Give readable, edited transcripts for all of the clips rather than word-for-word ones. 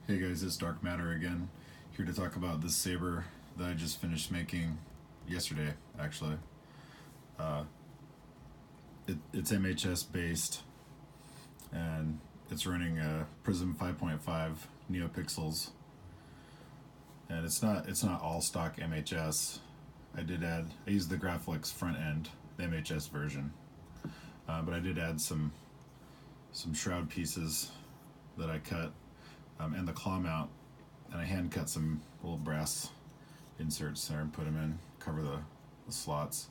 Hey guys, it's Dark Matter again, here to talk about this saber that I just finished making yesterday, actually. It's MHS based, and it's running a Prizm 5.5 Neopixels, and it's not all stock MHS. I used the Graphlix front end, the MHS version, but I did add some shroud pieces that I cut. And the claw mount, and I hand cut some little brass inserts there and put them in, cover the slots.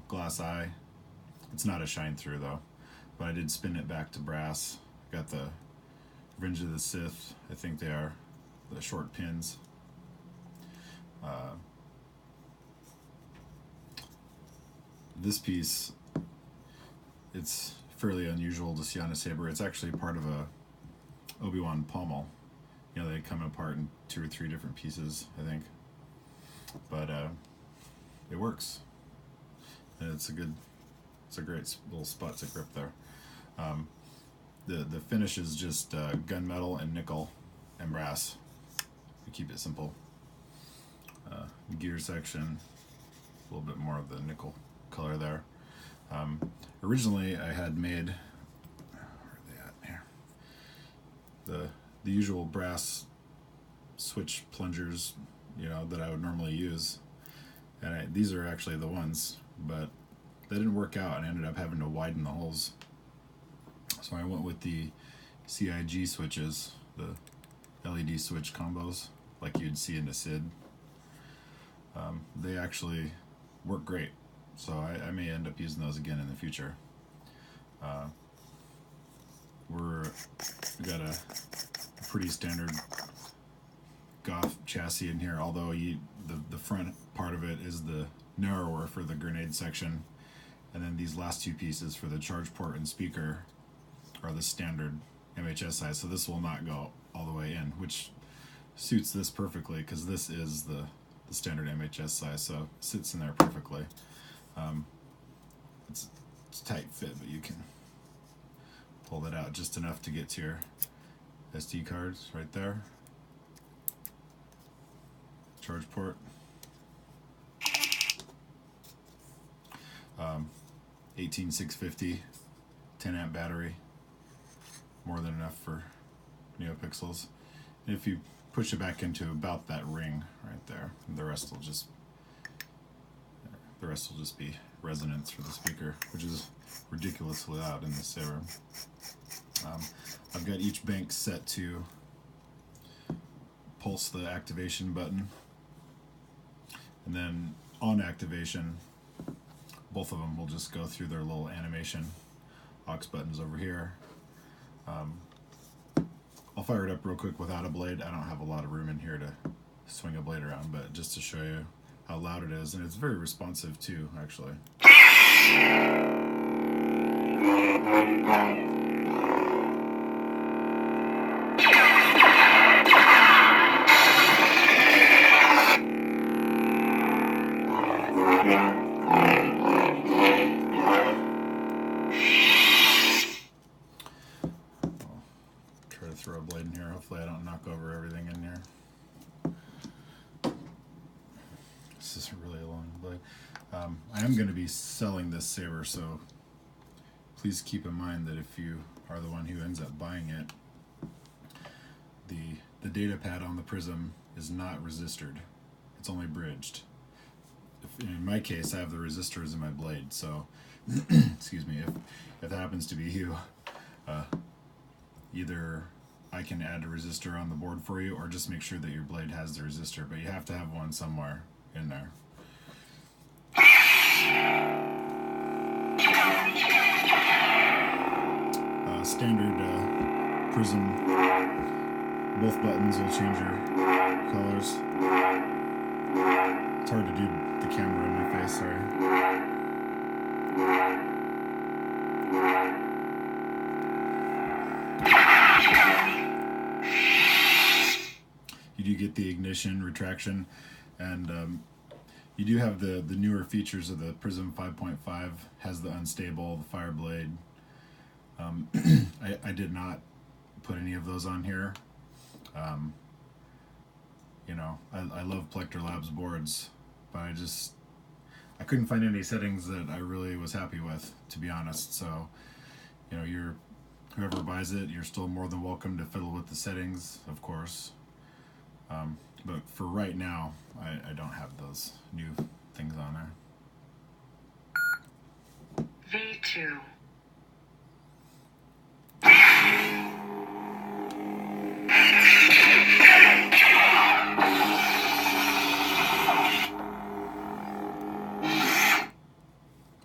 Glass eye, it's not a shine through though, but I did spin it back to brass. Got the Revenge of the Sith, I think they are, the short pins. This piece, it's fairly unusual to see on a saber. It's actually part of a Obi-Wan pommel. You know, they come apart in 2 or 3 different pieces, I think. But it works. And it's a great little spot to grip there. The finish is just gunmetal and nickel and brass. We keep it simple. Gear section, a little bit more of the nickel color there. Originally I had made, the usual brass switch plungers, you know, that I would normally use, and these are actually the ones, but they didn't work out, and I ended up having to widen the holes. So I went with the CIG switches, the LED switch combos, like you'd see in the SID. They actually work great, so I may end up using those again in the future. We got a pretty standard Goth chassis in here, although the front part of it is the narrower for the grenade section, and then these last 2 pieces for the charge port and speaker are the standard MHS size, so this will not go all the way in, which suits this perfectly because this is the standard MHS size, so it sits in there perfectly. It's tight fit, but you can pull that out just enough to get to your SD cards right there. Charge port. 18650, 10 amp battery, more than enough for Neopixels. And if you push it back into about that ring right there, the rest will just be resonance for the speaker, which is ridiculously loud in this saber. I've got each bank set to pulse the activation button, and then on activation both of them will just go through their little animation aux buttons over here. I'll fire it up real quick without a blade. I don't have a lot of room in here to swing a blade around, but just to show you how loud it is, and it's very responsive too, actually. Try to throw a blade in here. Hopefully I don't knock over everything in here. This is really a long blade. I am going to be selling this saber, so please keep in mind that if you are the one who ends up buying it, the data pad on the Prizm is not resistored. It's only bridged. In my case, I have the resistors in my blade, so excuse me, if that happens to be you, either I can add a resistor on the board for you, or just make sure that your blade has the resistor, but you have to have one somewhere in there. Standard Prizm, both buttons will change your colors. It's hard to do the camera in my face, sorry. You do get the ignition, retraction, and you do have the newer features of the Prizm 5.5, has the unstable, the fire blade. I did not put any of those on here. You know, I love Plector Labs boards, but I couldn't find any settings that I really was happy with, to be honest. So, you know, whoever buys it, you're still more than welcome to fiddle with the settings, of course. But for right now, I don't have those new things on there. V2.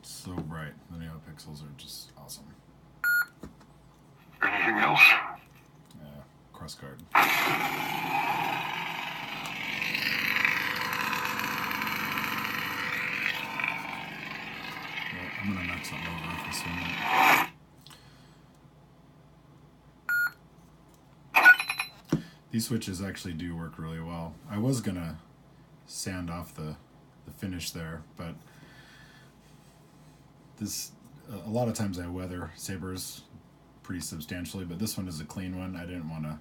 So bright. The Neopixels are just awesome. Anything else? Yeah, cross guard. Well, I'm gonna knock something over for this one. These switches actually do work really well. I was gonna sand off the finish there, but a lot of times I weather sabers pretty substantially, but this one is a clean one. I didn't want to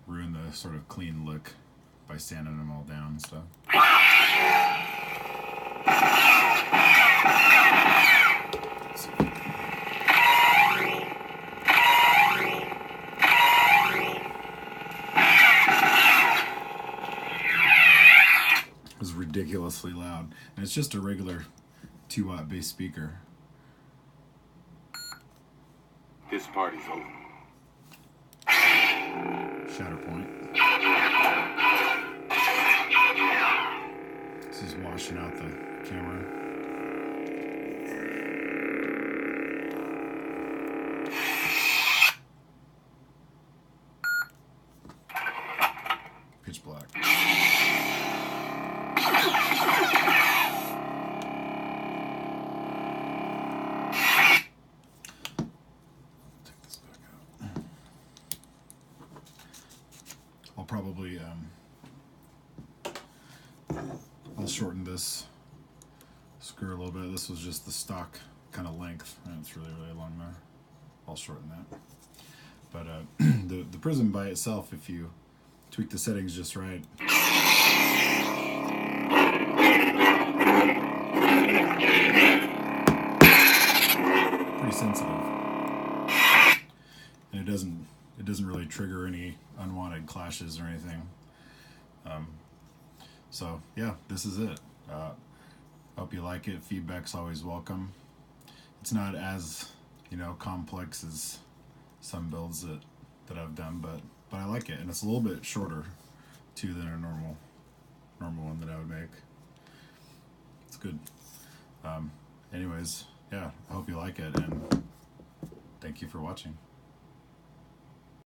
ruin the sort of clean look by sanding them all down and stuff. It was ridiculously loud, and it's just a regular 2-watt bass speaker. This party's over. Shatterpoint. This is washing out the camera. Pitch black. Probably I'll shorten this screw a little bit. This was just the stock kind of length, and it's really long there. I'll shorten that. But the Prizm by itself, if you tweak the settings just right, pretty sensitive, and it doesn't really trigger any unwanted clashes or anything. So yeah, this is it. Hope you like it. Feedback's always welcome. It's not as, you know, complex as some builds that I've done, but I like it, and it's a little bit shorter too than a normal one that I would make. It's good. Anyways, yeah, I hope you like it, and thank you for watching.